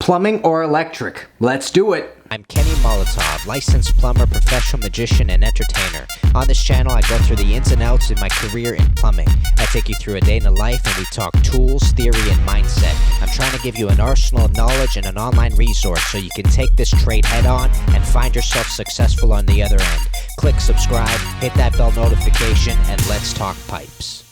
Plumbing or electric? Let's do it. I'm Kenny Molotov, licensed plumber, professional magician, and entertainer. On this channel, I go through the ins and outs of my career in plumbing. I take you through a day in the life and we talk tools, theory, and mindset. I'm trying to give you an arsenal of knowledge and an online resource so you can take this trade head on and find yourself successful on the other end. Click subscribe, hit that bell notification, and let's talk pipes.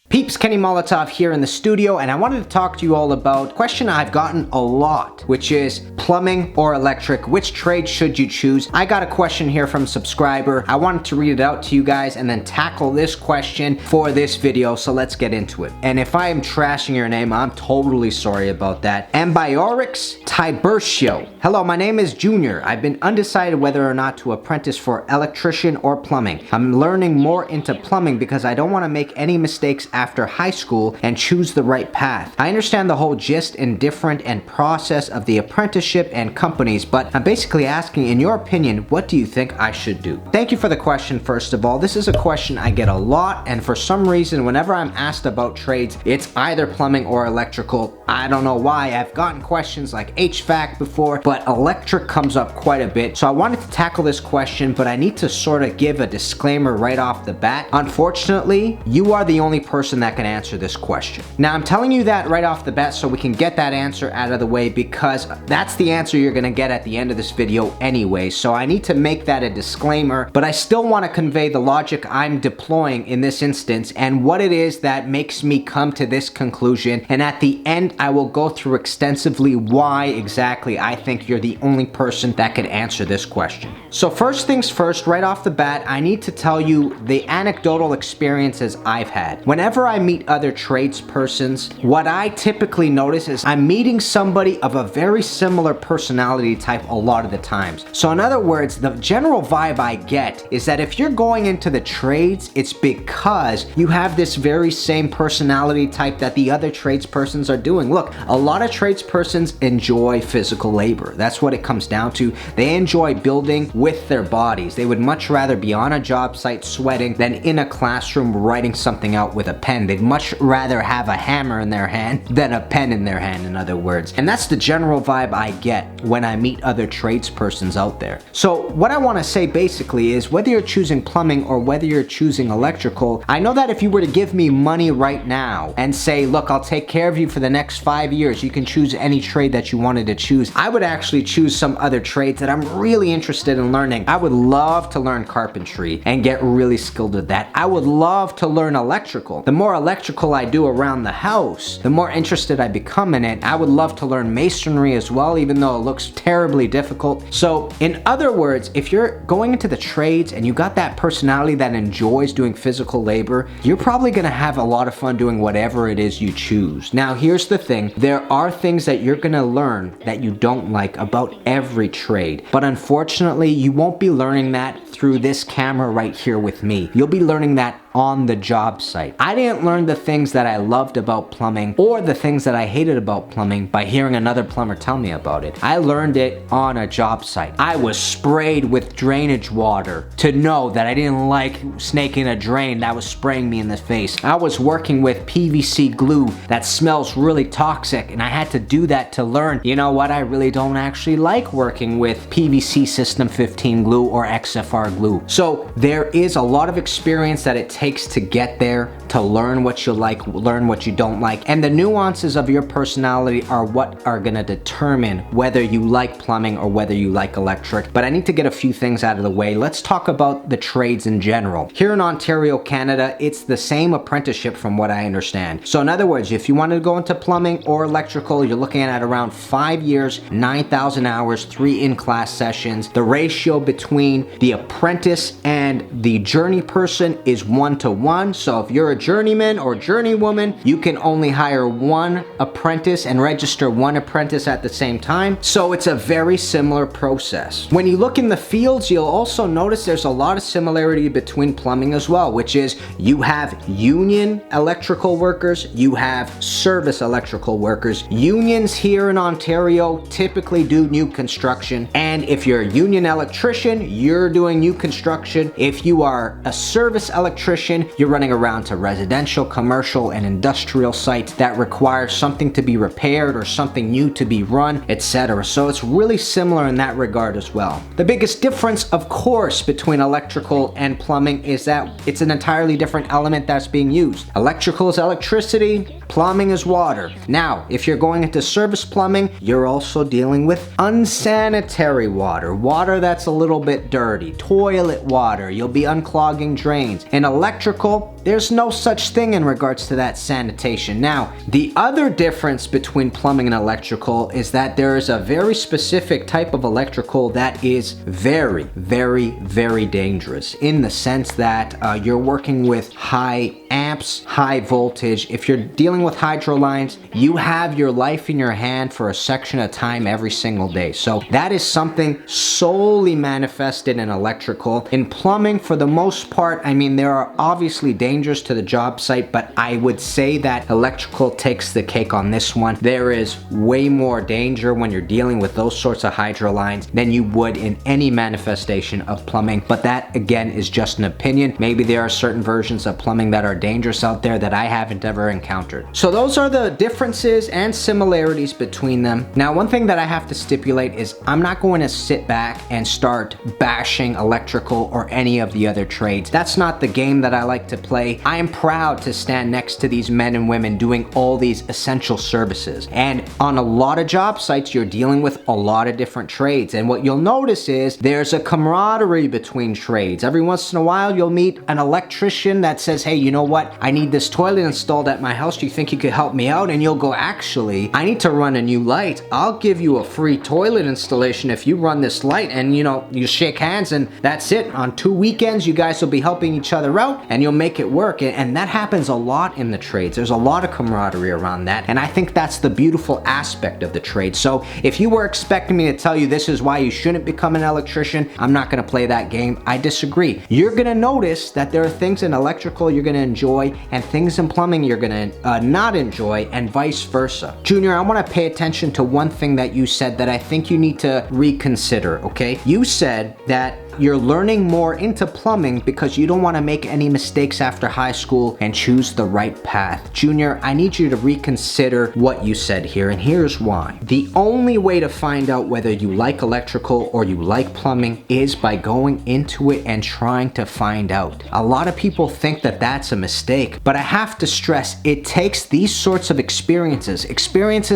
Peeps, Kenny Molotov here in the studio, and I wanted to talk to you all about a question I've gotten a lot, which is plumbing or electric. Which trade should you choose? I got a question here from a subscriber. I wanted to read it out to you guys and then tackle this question for this video, so let's get into it. And if I am trashing your name, I'm totally sorry about that. Ambiorix Tibertio. Hello, my name is Junior. I've been undecided whether or not to apprentice for electrician or plumbing. I'm learning more into plumbing because I don't want to make any mistakes after high school and choose the right path. I understand the whole gist and different and process of the apprenticeship and companies, but I'm basically asking, in your opinion, what do you think I should do? Thank you for the question, first of all. This is a question I get a lot, and for some reason, whenever I'm asked about trades, it's either plumbing or electrical. I don't know why. I've gotten questions like HVAC before, but electric comes up quite a bit. So I wanted to tackle this question, but I need to sort of give a disclaimer right off the bat. Unfortunately, you are the only person that can answer this question. Now, I'm telling you that right off the bat so we can get that answer out of the way, because that's the answer you're gonna get at the end of this video anyway. So I need to make that a disclaimer, but I still want to convey the logic I'm deploying in this instance and what it is that makes me come to this conclusion. And at the end, I will go through extensively why exactly I think you're the only person that could answer this question. So first things first, right off the bat, I need to tell you the anecdotal experiences I've had. Whenever I meet other tradespersons, what I typically notice is I'm meeting somebody of a very similar personality type a lot of the times. So in other words, the general vibe I get is that if you're going into the trades, it's because you have this very same personality type that the other tradespersons are doing. Look, a lot of tradespersons enjoy physical labor. That's what it comes down to. They enjoy building with their bodies. They would much rather be on a job site sweating than in a classroom writing something out with a pen. They'd much rather have a hammer in their hand than a pen in their hand, in other words. And that's the general vibe I get when I meet other tradespersons out there. So what I want to say basically is, whether you're choosing plumbing or whether you're choosing electrical, I know that if you were to give me money right now and say, look, I'll take care of you for the next 5 years, you can choose any trade that you wanted to choose, I would actually choose some other trades that I'm really interested in learning. I would love to learn carpentry and get really skilled at that. I would love to learn electrical. The more electrical I do around the house, the more interested I become in it. I would love to learn masonry as well, even though it looks terribly difficult. So in other words, if you're going into the trades and you got that personality that enjoys doing physical labor, you're probably gonna have a lot of fun doing whatever it is you choose. Now, here's the thing. There are things that you're gonna learn that you don't like about every trade, but unfortunately, you won't be learning that through this camera right here with me. You'll be learning that on the job site. I didn't learn the things that I loved about plumbing or the things that I hated about plumbing by hearing another plumber tell me about it. I learned it on a job site. I was sprayed with drainage water to know that I didn't like snaking a drain that was spraying me in the face. I was working with PVC glue that smells really toxic, and I had to do that to learn, you know what, I really don't actually like working with PVC System 15 glue or XFR glue. So there is a lot of experience that it takes to get there, to learn what you like, learn what you don't like, and the nuances of your personality are what are gonna determine whether you like plumbing or whether you like electric. But I need to get a few things out of the way. Let's talk about the trades in general. Here in Ontario, Canada, it's the same apprenticeship from what I understand. So in other words, if you want to go into plumbing or electrical, you're looking at around 5 years, 9,000 hours, 3 in-class sessions. The ratio between the apprentice and the journey person is 1-to-1. So if you're a journeyman or journeywoman, you can only hire one apprentice and register one apprentice at the same time. So it's a very similar process. When you look in the fields, you'll also notice there's a lot of similarity between plumbing as well, which is you have union electrical workers, you have service electrical workers. Unions here in Ontario typically do new construction, and if you're a union electrician, you're doing new construction. If you are a service electrician, electrician, you're running around to residential, commercial, and industrial sites that require something to be repaired or something new to be run, etc. So it's really similar in that regard as well. The biggest difference, of course, between electrical and plumbing is that it's an entirely different element that's being used. Electrical is electricity, plumbing is water. Now, if you're going into service plumbing, you're also dealing with unsanitary water, water that's a little bit dirty, toilet water, you'll be unclogging drains. In electrical, there's no such thing in regards to that sanitation. Now, the other difference between plumbing and electrical is that there is a very specific type of electrical that is very, very, very dangerous in the sense that you're working with high amps, high voltage. If you're dealing with hydro lines, you have your life in your hand for a section of time every single day. So that is something solely manifested in electrical. In plumbing, for the most part, I mean, there are obviously dangers to the job site, but I would say that electrical takes the cake on this one. There is way more danger when you're dealing with those sorts of hydro lines than you would in any manifestation of plumbing. But that, again, is just an opinion. Maybe there are certain versions of plumbing that are dangerous out there that I haven't ever encountered. So those are the differences and similarities between them. Now, one thing that I have to stipulate is I'm not going to sit back and start bashing electrical or any of the other trades. That's not the game that I like to play. I am proud to stand next to these men and women doing all these essential services. And on a lot of job sites, you're dealing with a lot of different trades. And what you'll notice is there's a camaraderie between trades. Every once in a while, you'll meet an electrician that says, hey, you know what? I need this toilet installed at my house. Do you think you could help me out? And you'll go, actually, I need to run a new light. I'll give you a free toilet installation if you run this light. And you shake hands and that's it. On 2 weekends, you guys will be helping each other out and you'll make it work. And that happens a lot in the trades. There's a lot of camaraderie around that. And I think that's the beautiful aspect of the trade. So if you were expecting me to tell you this is why you shouldn't become an electrician, I'm not going to play that game. I disagree. You're going to notice that there are things in electrical you're going to enjoy and things in plumbing you're going to not enjoy, and vice versa. Junior, I want to pay attention to one thing that you said that I think you need to reconsider, okay? You said that you're learning more into plumbing because you don't want to make any mistakes after high school and choose the right path. Junior, I need you to reconsider what you said here, and here's why. The only way to find out whether you like electrical or you like plumbing is by going into it and trying to find out. A lot of people think that that's a mistake, but I have to stress, it takes these sorts of experiences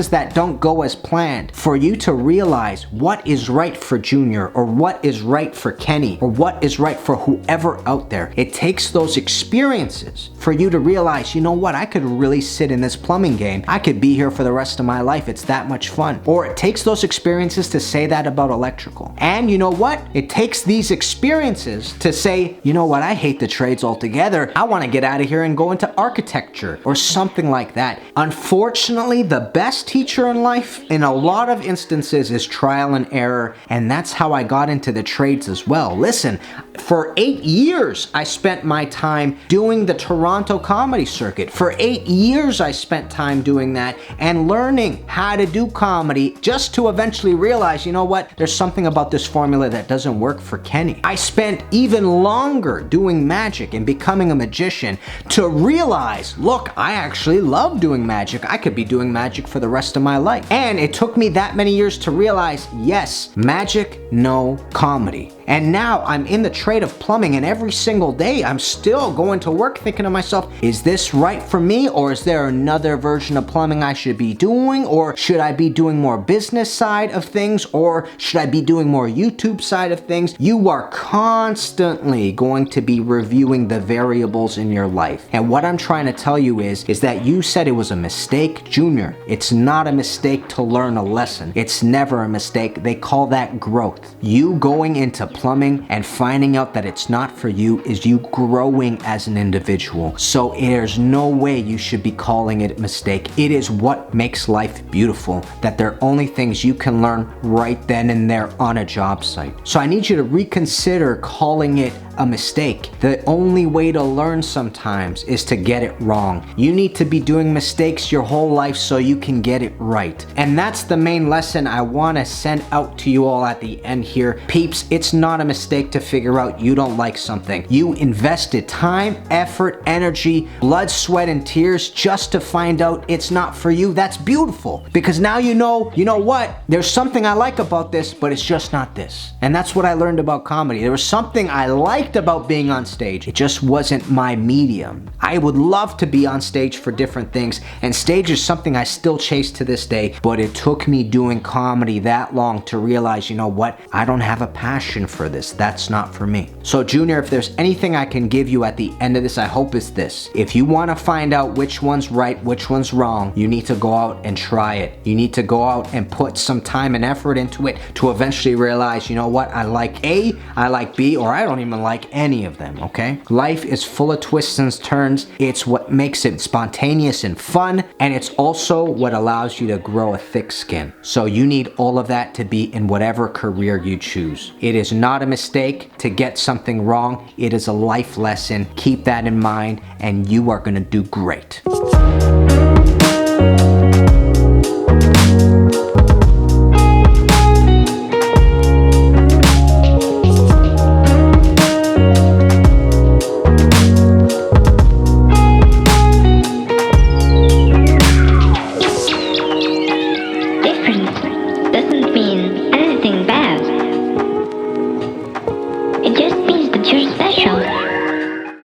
that don't go as planned, for you to realize what is right for Junior or what is right for Kenny or what is right for whoever out there. It takes those experiences for you to realize, you know what, I could really sit in this plumbing game. I could be here for the rest of my life. It's that much fun. Or it takes those experiences to say that about electrical. And you know what? It takes these experiences to say, you know what, I hate the trades altogether. I want to get out of here and go into architecture or something like that. Unfortunately, the best teacher in life in a lot of instances is trial and error, and that's how I got into the trades as well. Listen, for 8 years, I spent my time doing the Toronto comedy circuit. For 8 years, I spent time doing that and learning how to do comedy just to eventually realize, you know what, there's something about this formula that doesn't work for Kenny. I spent even longer doing magic and becoming a magician to realize, look, I actually love doing magic. I could be doing magic for the rest of my life. And it took me that many years to realize, yes, magic, no comedy. And now I'm in the trade of plumbing, and every single day I'm still going to work thinking to myself, is this right for me, or is there another version of plumbing I should be doing, or should I be doing more business side of things, or should I be doing more YouTube side of things? You are constantly going to be reviewing the variables in your life. And what I'm trying to tell you is that you said it was a mistake. Junior, it's not a mistake to learn a lesson. It's never a mistake. They call that growth. You going into plumbing and finding out that it's not for you is you growing as an individual. So there's no way you should be calling it a mistake. It is what makes life beautiful, that there are only things you can learn right then and there on a job site. So I need you to reconsider calling it a mistake. The only way to learn sometimes is to get it wrong. You need to be doing mistakes your whole life so you can get it right. And that's the main lesson I want to send out to you all at the end here. Peeps, it's not a mistake to figure out you don't like something. You invested time, effort, energy, blood, sweat, and tears just to find out it's not for you. That's beautiful, because now you know what? There's something I like about this, but it's just not this. And that's what I learned about comedy. There was something I liked about being on stage. It just wasn't my medium. I would love to be on stage for different things, and stage is something I still chase to this day, but it took me doing comedy that long to realize, you know what? I don't have a passion for this. That's not for me. So Junior, if there's anything I can give you at the end of this, I hope it's this. If you want to find out which one's right, which one's wrong, you need to go out and try it. You need to go out and put some time and effort into it to eventually realize, you know what? I like A, I like B, or I don't even like any of them, okay? Life is full of twists and turns. It's what makes it spontaneous and fun, and it's also what allows you to grow a thick skin. So you need all of that to be in whatever career you choose. It is not a mistake to get something wrong. It is a life lesson. Keep that in mind, and you are gonna do great.